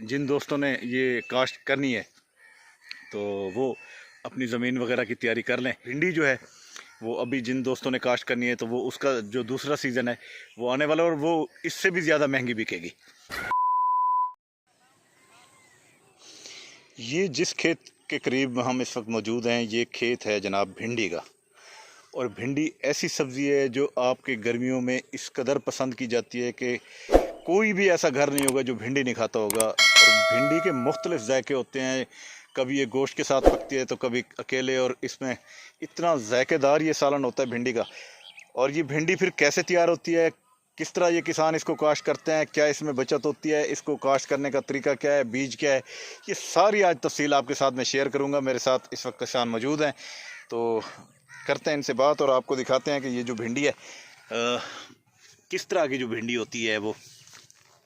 जिन दोस्तों ने ये काश्त करनी है तो वो अपनी ज़मीन वगैरह की तैयारी कर लें। भिंडी जो है वो अभी जिन दोस्तों ने काश्त करनी है तो वो उसका जो दूसरा सीज़न है वो आने वाला है और वो इससे भी ज़्यादा महंगी बिकेगी। ये जिस खेत के करीब हम इस वक्त मौजूद हैं ये खेत है जनाब भिंडी का। और भिंडी ऐसी सब्ज़ी है जो आपके गर्मियों में इस कदर पसंद की जाती है कि कोई भी ऐसा घर नहीं होगा जो भिंडी नहीं खाता होगा। और भिंडी के मुख्तलिफ जायके होते हैं, कभी ये गोश्त के साथ पकती है तो कभी अकेले, और इसमें इतना जायकेदार ये सालन होता है भिंडी का। और ये भिंडी फिर कैसे तैयार होती है, किस तरह ये किसान इसको काश्त करते हैं, क्या इसमें बचत होती है, इसको काश्त करने का तरीका क्या है, बीज क्या है, ये सारी आज तफसील आपके साथ मैं शेयर करूँगा। मेरे साथ इस वक्त किसान मौजूद हैं तो करते हैं इनसे बात और आपको दिखाते हैं कि ये जो भिंडी है किस तरह की जो भिंडी होती है वो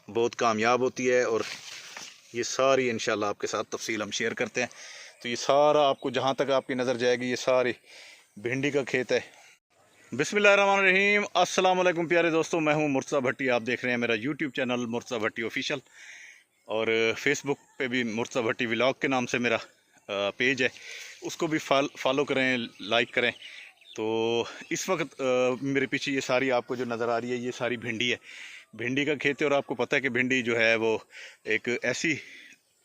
बहुत कामयाब होती है। और ये सारी इंशाल्लाह आपके साथ तफसील हम शेयर करते हैं। तो ये सारा आपको जहाँ तक आपकी नज़र जाएगी ये सारी भिंडी का खेत है। बिस्मिल्लाहिर्रहमानिर्रहीम, अस्सलाम वालेकुम प्यारे दोस्तों, मैं हूँ मुर्तज़ा भट्टी। आप देख रहे हैं मेरा यूट्यूब चैनल मुर्तज़ा भट्टी ऑफिशियल, और फेसबुक पे भी मुर्तज़ा भट्टी व्लॉग के नाम से मेरा पेज है, उसको भी फॉलो करें, लाइक करें। तो इस वक्त मेरे पीछे ये सारी आपको जो नज़र आ रही है ये सारी भिंडी है, भिंडी का खेत है। और आपको पता है कि भिंडी जो है वो एक ऐसी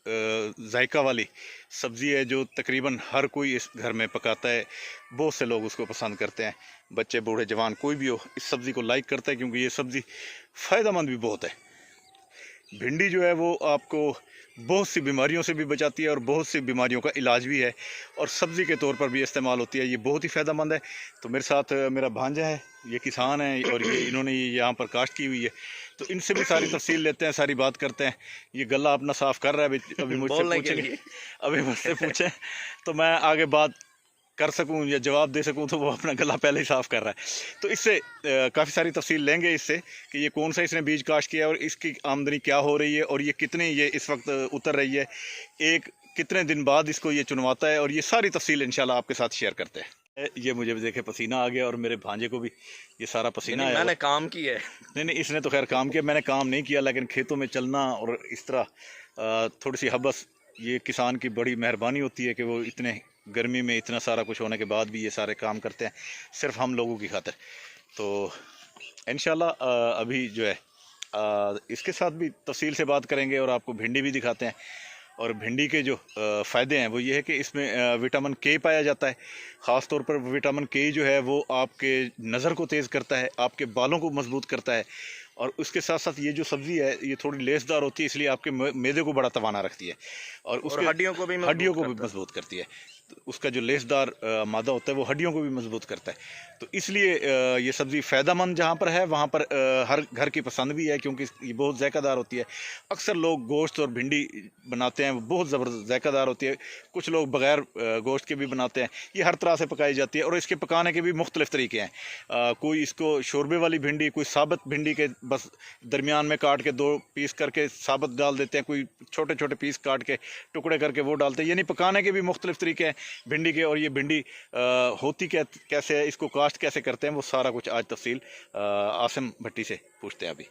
जायका वाली सब्ज़ी है जो तकरीबन हर कोई इस घर में पकाता है। बहुत से लोग उसको पसंद करते हैं, बच्चे बूढ़े जवान कोई भी हो इस सब्ज़ी को लाइक करता है, क्योंकि ये सब्ज़ी फ़ायदेमंद भी बहुत है। भिंडी जो है वो आपको बहुत सी बीमारियों से भी बचाती है और बहुत सी बीमारियों का इलाज भी है, और सब्ज़ी के तौर पर भी इस्तेमाल होती है। ये बहुत ही फ़ायदेमंद है। तो मेरे साथ मेरा भांजा है, ये किसान है और ये इन्होंने ये यहाँ पर काश्त की हुई है, तो इनसे भी सारी तफसील लेते हैं, सारी बात करते हैं। ये गला अपना साफ़ कर रहा है, अभी मुझसे पूछेंगे, अभी मुझसे पूछें तो मैं आगे बात कर सकूं या जवाब दे सकूं, तो वो अपना गला पहले ही साफ़ कर रहा है। तो इससे काफ़ी सारी तफसील लेंगे इससे कि ये कौन सा इसने बीज काश्त किया है और इसकी आमदनी क्या हो रही है, और ये कितनी ये इस वक्त उतर रही है, एक कितने दिन बाद इसको ये चुनवाता है, और ये सारी तफसील इंशाल्लाह आपके साथ शेयर करते हैं। ये मुझे भी देखे पसीना आ गया और मेरे भांजे को भी ये सारा पसीना आया। मैंने काम किया है। नहीं, इसने तो खैर काम किया, मैंने काम नहीं किया, लेकिन खेतों में चलना और इस तरह थोड़ी सी हबस, ये किसान की बड़ी मेहरबानी होती है कि वो इतने गर्मी में इतना सारा कुछ होने के बाद भी ये सारे काम करते हैं सिर्फ हम लोगों की खातिर। तो इंशाल्लाह अभी जो है इसके साथ भी तफसील से बात करेंगे और आपको भिंडी भी दिखाते हैं। और भिंडी के जो फ़ायदे हैं वो ये है कि इसमें विटामिन के पाया जाता है। ख़ास तौर पर विटामिन के जो है वो आपके नज़र को तेज़ करता है, आपके बालों को मजबूत करता है, और उसके साथ साथ ये जो सब्ज़ी है ये थोड़ी लेसदार होती है, इसलिए आपके मैदे को बड़ा तवाना रखती है, और उसके हड्डियों को भी मजबूत करती है। तो उसका जो लेसदार मादा होता है वो हड्डियों को भी मजबूत करता है। तो इसलिए ये सब्ज़ी फ़ायदेमंद जहाँ पर है वहाँ पर हर घर की पसंद भी है, क्योंकि ये बहुत ज़ायकादार होती है। अक्सर लोग गोश्त और भिंडी बनाते हैं, वो बहुत ज़बरदस्त ज़ायकादार होती है। कुछ लोग बग़ैर गोश्त के भी बनाते हैं। ये हर तरह से पकाई जाती है, और इसके पकाने के भी मुख्तलिफ़ तरीके हैं। कोई इसको शोरबे वाली भिंडी, कोई साबुत भिंडी के बस दरमियान में काट के 2 पीस करके साबुत डाल देते हैं, कोई छोटे छोटे पीस काट के टुकड़े करके वो डालते हैं। यानी पकाने के भी मुख्तलिफ़ तरीके हैं भिंडी के। और ये भिंडी होती कैसे है, इसको काश्त कैसे करते हैं, वो सारा कुछ आज तफसील आसिम भट्टी से पूछते हैं। अभी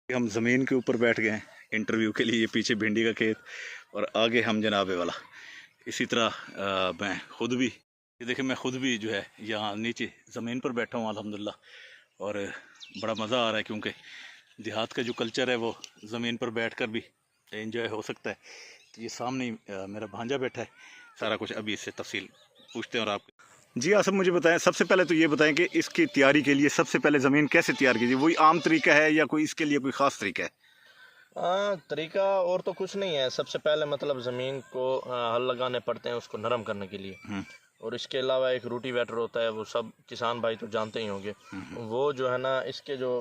हम ज़मीन के ऊपर बैठ गए हैं इंटरव्यू के लिए, पीछे भिंडी का खेत और आगे हम जनाबे वाला। इसी तरह मैं ख़ुद भी, ये देखिए, मैं ख़ुद भी जो है यहाँ नीचे ज़मीन पर बैठा हूँ अल्हम्दुलिल्लाह, और बड़ा मज़ा आ रहा है, क्योंकि देहात का जो कल्चर है वो ज़मीन पर बैठकर भी एंजॉय हो सकता है। तो ये सामने ही मेरा भांजा बैठा है, सारा कुछ अभी इससे तफसील पूछते हैं। और आप जी आसम मुझे बताएं, सबसे पहले तो ये बताएं कि इसकी तैयारी के लिए सबसे पहले ज़मीन कैसे तैयार कीजिए, वही आम तरीका है या कोई इसके लिए कोई ख़ास तरीका है? तरीका और तो कुछ नहीं है। सबसे पहले मतलब ज़मीन को हल लगाने पड़ते हैं उसको नरम करने के लिए, और इसके अलावा एक रूटीवेटर होता है, वो सब किसान भाई तो जानते ही होंगे। वो जो है ना, इसके जो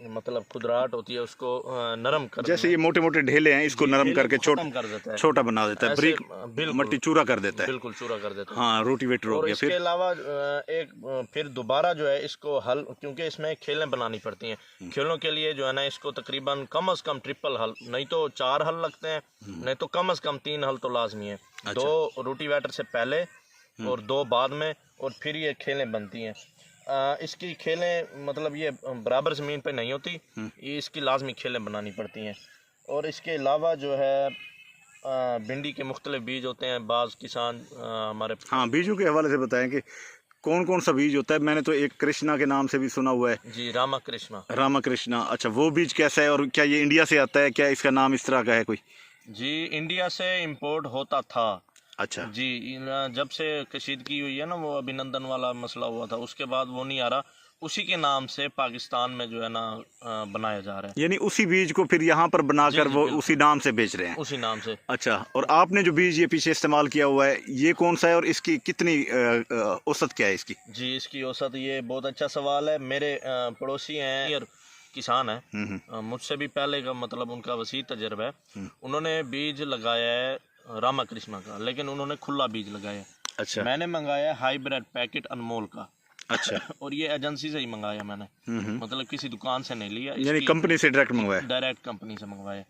मतलब खुदराहट होती है उसको नरम कर, जैसे ये मोटे मोटे ढेले हैं इसको नरम करके छोटा बना देता है, ब्रिक मट्टी चूरा कर देता है, बिल्कुल चूरा कर देता है। हाँ, रोटीवेटर हो गया। इसके अलावा एक फिर दोबारा जो है इसको हल, क्योंकि इसमें खेलें बनानी पड़ती हैं, खेलों के लिए जो है ना इसको तकरीबन कम से कम ट्रिपल हल, नहीं तो 4 हल लगते हैं, नहीं तो कम से कम 3 हल तो लाजमी है। 2 रोटीवेटर से पहले और 2 बाद में, और फिर ये खेलें बनती हैं। इसकी खेलें मतलब ये बराबर ज़मीन पे नहीं होती, ये इसकी लाजमी खेलें बनानी पड़ती हैं। और इसके अलावा जो है भिंडी के मुख्तलिफ बीज होते हैं। बाज़ किसान हमारे, हाँ, बीजों के हवाले से बताएं कि कौन कौन सा बीज होता है। मैंने तो एक कृष्णा के नाम से भी सुना हुआ है। जी, रामा कृष्णा। रामा कृष्णा, अच्छा, वो बीज कैसा है और क्या ये इंडिया से आता है? क्या इसका नाम इस तरह का है कोई? जी, इंडिया से इंपोर्ट होता था। अच्छा जी, जब से कशीदगी हुई है ना, वो अभिनंदन वाला मसला हुआ था, उसके बाद वो नहीं आ रहा। उसी के नाम से पाकिस्तान में जो है ना बनाया जा रहा है। यानी उसी बीज को फिर यहाँ पर बनाकर जी, वो बिल्कुल। उसी नाम से बेच रहे हैं? उसी नाम से। अच्छा, और आपने जो बीज ये पीछे इस्तेमाल किया हुआ है, ये कौन सा है और इसकी कितनी औसत क्या है इसकी? जी, इसकी औसत, ये बहुत अच्छा सवाल है। मेरे पड़ोसी हैं और किसान हैं, मुझसे भी पहले का मतलब उनका वसी तजर्बा है। उन्होंने बीज लगाया है रामा कृष्णा का, लेकिन उन्होंने खुला बीज लगाया है। अच्छा, मैंने मंगाया हाइब्रिड पैकेट अनमोल का। अच्छा। और ये एजेंसी से ही मंगाया मैंने, मतलब किसी दुकान से नहीं लिया, यानी कंपनी से डायरेक्ट मंगवाया? डायरेक्ट कंपनी से मंगवाया।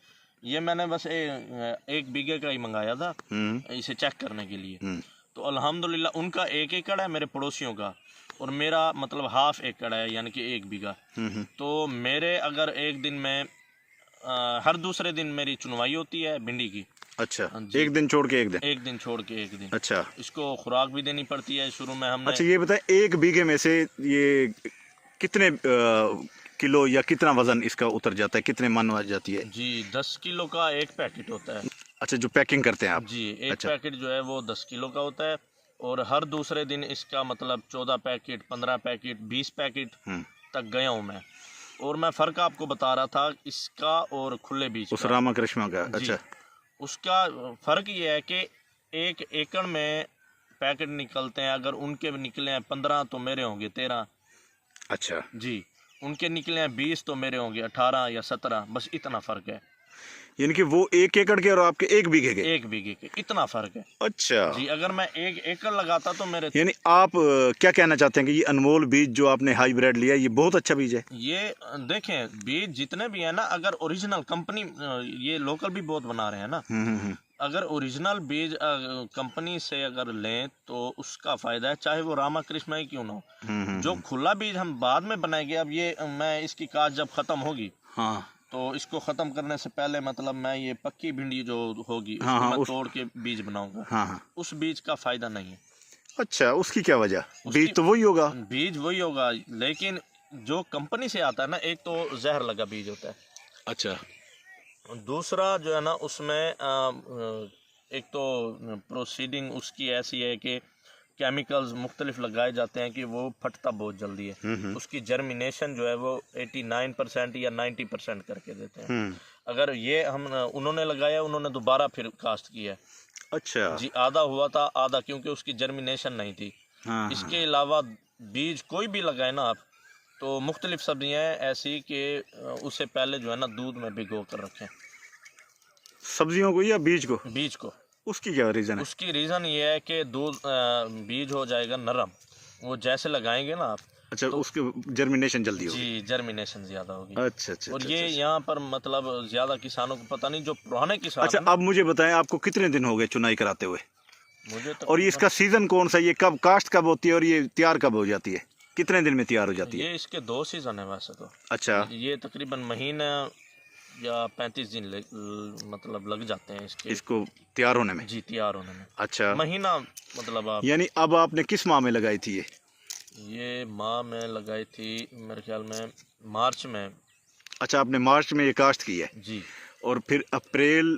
ये मैंने बस एक बीघे का ही मंगाया था इसे चेक करने के लिए। तो अल्हम्दुलिल्लाह उनका 1 एकड़ है, मेरे पड़ोसियों का, और मेरा मतलब हाफ एकड़ है, यानी कि 1 बीघा। तो मेरे अगर एक दिन में हर दूसरे दिन मेरी चुनवाई होती है भिंडी की। अच्छा, एक दिन छोड़ के एक दिन? एक दिन छोड़ के एक दिन। अच्छा, इसको खुराक भी देनी पड़ती है शुरू में हमने। अच्छा, ये बताएं, 1 बीघे में से ये कितने किलो या कितना वजन इसका उतर जाता है, कितने मन आ जाती है? जी, 10 किलो का एक पैकेट होता है। अच्छा, जो पैकिंग करते हैं आप? जी, एक अच्छा। पैकेट जो है वो 10 किलो का होता है, और हर दूसरे दिन इसका मतलब 14 पैकेट, 15 पैकेट, 20 पैकेट तक गया हूँ मैं। और मैं फ़र्क आपको बता रहा था इसका और खुले बीज उस का। रामा कृष्णा का? जी, अच्छा, उसका फ़र्क ये है कि 1 एकड़ में पैकेट निकलते हैं, अगर उनके निकले हैं 15 तो मेरे होंगे 13। अच्छा, जी, उनके निकले हैं 20 तो मेरे होंगे 18 या 17, बस इतना फ़र्क है। यानी कि वो 1 एकड़ के और आपके 1 बीघे के? 1 बीघे के, इतना फ़र्क है। अच्छा जी, अगर मैं 1 एकड़ लगाता तो मेरे, यानी आप क्या कहना चाहते हैं कि ये अनमोल बीज जो आपने हाइब्रिड लिया, ये बहुत अच्छा बीज है? ये देखें, बीज जितने भी है ना, अगर ओरिजिनल कंपनी, ये लोकल भी बहुत बना रहे हैं ना, अगर ओरिजिनल बीज कंपनी से अगर लें तो उसका फ़ायदा है, चाहे वो रामा कृष्णा ही क्यों ना हो। जो खुला बीज हम बाद में बनाएंगे, अब ये मैं इसकी काश जब ख़त्म होगी, हाँ, तो इसको ख़त्म करने से पहले मतलब मैं ये पक्की भिंडी जो होगी, हाँ, उसको हाँ, मैं तोड़ के बीज बनाऊंगा। हाँ, हाँ। उस बीज का फ़ायदा नहीं है। अच्छा, उसकी क्या वजह? बीज तो वही होगा? बीज वही होगा, लेकिन जो कंपनी से आता है ना, एक तो जहर लगा बीज होता है। अच्छा, दूसरा जो है ना, उसमें एक तो प्रोसीडिंग उसकी ऐसी है कि केमिकल्स मुख्तलिफ लगाए जाते हैं कि वो फटता बहुत जल्दी है। उसकी जर्मिनेशन जो है वो 89% या 90% करके देते हैं। अगर ये हम उन्होंने लगाया, उन्होंने दोबारा फिर कास्ट किया है। अच्छा। जी, आधा हुआ था, आधा क्योंकि उसकी जर्मिनेशन नहीं थी। हाँ, इसके अलावा बीज कोई भी लगाए ना आप, तो मुख्तलिफ सब्जियाँ हैं ऐसी कि उससे पहले जो है ना दूध में भिगो कर रखें। सब्जियों को या बीज को? बीज को। उसकी क्या रीज़न है? उसकी रीज़न ये है कि दूध बीज हो जाएगा नरम, वो जैसे लगाएंगे ना आप। अच्छा, तो उसके जर्मिनेशन जल्दी होगी? जी, जर्मिनेशन ज़्यादा होगी। अच्छा, अच्छा, और अच्छा, ये अच्छा। यहाँ पर मतलब ज़्यादा किसानों को पता नहीं, जो पुराने किसान अच्छा, हैं ना, अब मुझे बताएं, आपको कितने दिन हो गए चुनाई कराते हुए? मुझे तो और ये इसका सीज़न कौन सा, ये कब काश्त कब होती है और ये तैयार कब हो जाती है? कितने दिन में तैयार हो जाती है? ये इसके 2 सीज़न है वैसे तो। अच्छा, ये तकरीबन महीना या 35 दिन मतलब लग जाते हैं इसको तैयार होने में? जी, तैयार होने में अच्छा, महीना मतलब आप। यानी अब आपने किस माह में लगाई थी ये माह में लगाई थी मेरे ख्याल में मार्च में। अच्छा, आपने मार्च में ये काश्त की है जी, और फिर अप्रैल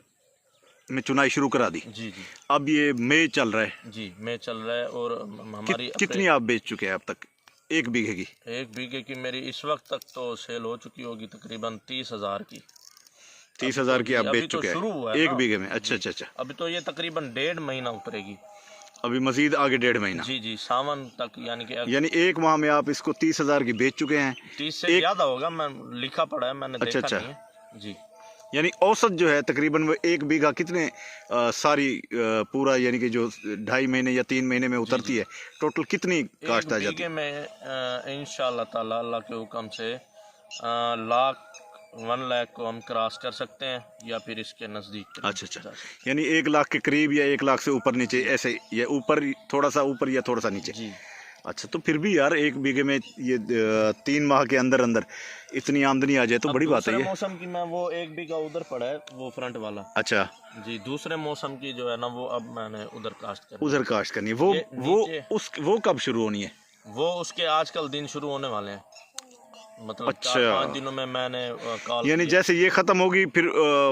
में चुनाई शुरू करा दी। जी, जी, अब ये मई चल रहा है। जी, मई चल रहा है। और हमारी कितनी आप बेच चुके हैं अब तक 1 बीघे की? 1 बीघे की मेरी इस वक्त तक तो सेल हो चुकी होगी तकरीबन 30,000 की। 30,000 की आप अभी बेच तो चुके हैं शुरू हुआ है 1 ना। बीघे में? अच्छा, अच्छा, अच्छा। अभी तो ये तकरीबन 1.5 महीना उतरेगी। अभी मजीद आगे 1.5 महीना? जी, जी, सावन तक, यानी कि यानी 1 माह में आप इसको 30,000 की बेच चुके हैं? 30 से ज़्यादा होगा, मैं लिखा पड़ा है, मैंने अच्छा, देखा अच्छा। नहीं है। जी, यानी औसत जो है तकरीबन वो 1 बीघा कितने सारी पूरा यानी कि जो 2.5 महीने या 3 महीने में उतरती है, टोटल कितनी काश्त आ 1 जाती बीघे है? में इंशाअल्लाह ताला अल्लाह के हुक्म से 1 लाख को हम क्रॉस कर सकते हैं, या फिर इसके नज़दीक। अच्छा, अच्छा, यानी 1 लाख के करीब या 1 लाख से ऊपर नीचे ऐसे, या ऊपर थोड़ा सा ऊपर या थोड़ा सा नीचे? जी, अच्छा, तो फिर भी यार एक बीघे में ये 3 माह के अंदर अंदर इतनी आमदनी आ जाए तो बड़ी बात है ये। मौसम की मैं वो 1 बीघा उधर पड़ा है वो फ्रंट वाला। अच्छा जी, दूसरे मौसम की जो है ना वो अब मैंने उधर काश्त करनी उधर काश्त करनी है। वो कब शुरू होनी है? वो उसके आजकल दिन शुरू होने वाले हैं, मतलब अच्छा, 4-5 दिनों में मैंने कॉल यानी जैसे ये खत्म होगी फिर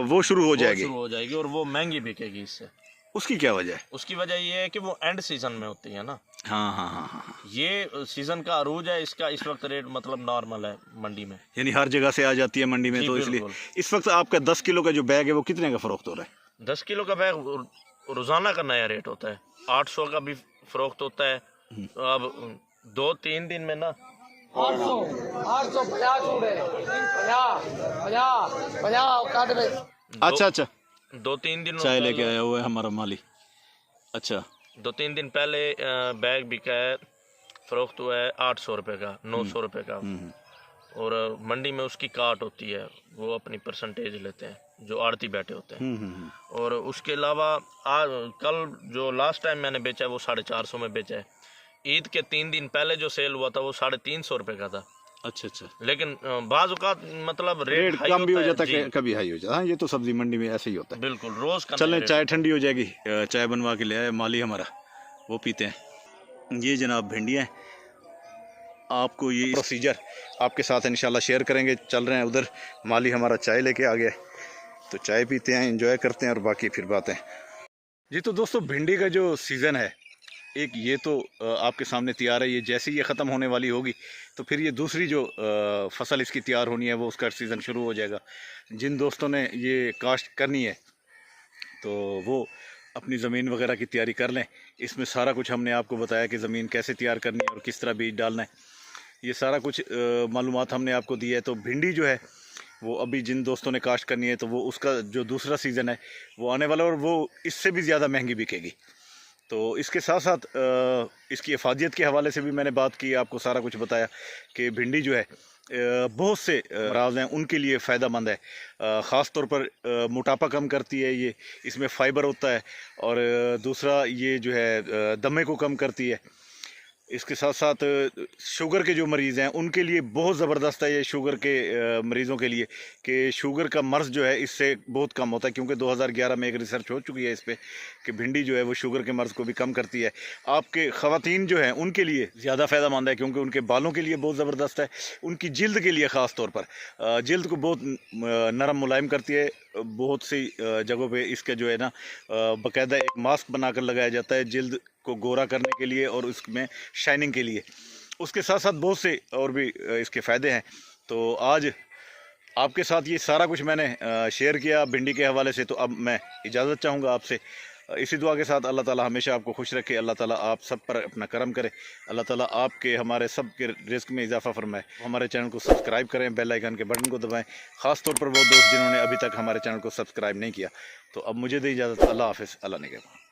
वो शुरू हो जाएगी और वो महंगी बिकेगी इससे। उसकी क्या वजह है? उसकी वजह ये है कि वो एंड सीजन में होती है ना। हाँ हाँ हाँ हाँ, ये सीजन का अरूज है, इसका इस वक्त रेट मतलब नॉर्मल है मंडी में, यानी हर जगह से आ जाती है मंडी में, तो इसलिए इस वक्त आपका 10 किलो का जो बैग है वो कितने का फरोख्त हो रहा है? 10 किलो का बैग रोजाना का नया रेट होता है, 800 का भी फरोख्त होता है। अब 2-3 दिन में ना 850 अच्छा अच्छा, 2-3 दिन चाय लेके आया हुआ है हमारा माली। अच्छा, 2-3 दिन पहले बैग बिका है, फरोख्त हुआ है 800 रुपये का, 900 रुपये का। और मंडी में उसकी काट होती है, वो अपनी परसेंटेज लेते हैं जो आड़ती बैठे होते हैं। और उसके अलावा आज कल जो लास्ट टाइम मैंने बेचा है वो 450 में बेचा है। ईद के 3 दिन पहले जो सेल हुआ था वो 350 रुपये का था। अच्छा अच्छा, लेकिन बाज़ औक़ात मतलब रेट कम भी हो जाता है, कभी हाई हो जाता है। हाँ, ये तो सब्जी मंडी में ऐसे ही होता है। बिल्कुल, रोज़ का। चलें, चाय ठंडी हो जाएगी, चाय बनवा के ले आए माली हमारा, वो पीते हैं। ये जनाब भिंडियाँ, आपको ये प्रोसीजर आपके साथ इंशाल्लाह शेयर करेंगे। चल रहे हैं उधर, माली हमारा चाय लेके आ गया, तो चाय पीते हैं, एंजॉय करते हैं और बाकी फिर बातें। जी तो दोस्तों, भिंडी का जो सीज़न है एक ये तो आपके सामने तैयार है। ये जैसे ही ये ख़त्म होने वाली होगी तो फिर ये दूसरी जो फसल इसकी तैयार होनी है वो उसका सीज़न शुरू हो जाएगा। जिन दोस्तों ने ये काश्त करनी है तो वो अपनी ज़मीन वगैरह की तैयारी कर लें। इसमें सारा कुछ हमने आपको बताया कि ज़मीन कैसे तैयार करनी है और किस तरह बीज डालना है, ये सारा कुछ मालूमात हमने आपको दी है। तो भिंडी जो है वो अभी जिन दोस्तों ने काश्त करनी है तो वो उसका जो दूसरा सीज़न है वो आने वाला है और वो इससे भी ज़्यादा महंगी बिकेगी। तो इसके साथ साथ इसकी अफादियत के हवाले से भी मैंने बात की, आपको सारा कुछ बताया कि भिंडी जो है बहुत से अमराज हैं उनके लिए फ़ायदेमंद है। ख़ास तौर पर मोटापा कम करती है ये, इसमें फ़ाइबर होता है। और दूसरा ये जो है दमे को कम करती है। इसके साथ साथ शुगर के जो मरीज़ हैं उनके लिए बहुत ज़बरदस्त है ये, शुगर के मरीज़ों के लिए, कि शुगर का मर्ज़ जो है इससे बहुत कम होता है। क्योंकि 2011 में एक रिसर्च हो चुकी है इस पर कि भिंडी जो है वो शुगर के मर्ज़ को भी कम करती है। आपके ख़वातीन जो हैं उनके लिए ज़्यादा फ़ायदेमंद है क्योंकि उनके बालों के लिए बहुत ज़बरदस्त है। उनकी जिल्द के लिए ख़ास तौर पर जिल्द को बहुत नरम मुलायम करती है। बहुत सी जगहों पे इसका जो है ना बाकायदा एक मास्क बनाकर लगाया जाता है जिल्द को गोरा करने के लिए और उसमें शाइनिंग के लिए। उसके साथ साथ बहुत से और भी इसके फ़ायदे हैं। तो आज आपके साथ ये सारा कुछ मैंने शेयर किया भिंडी के हवाले से। तो अब मैं इजाज़त चाहूँगा आपसे, इसी दुआ के साथ अल्लाह ताला हमेशा आपको खुश रखे, अल्लाह ताला आप सब पर अपना करम करे, अल्लाह ताला आपके हमारे सब के रिस्क में इजाफ़ा फरमाए। हमारे चैनल को सब्सक्राइब करें, बेल आइकन के बटन को दबाएं, ख़ास तौर पर वो दोस्त जिन्होंने अभी तक हमारे चैनल को सब्सक्राइब नहीं किया। तो अब मुझे दे इजाज़त, अल्लाह हाफ़िज़, अल्लाह निगहबान।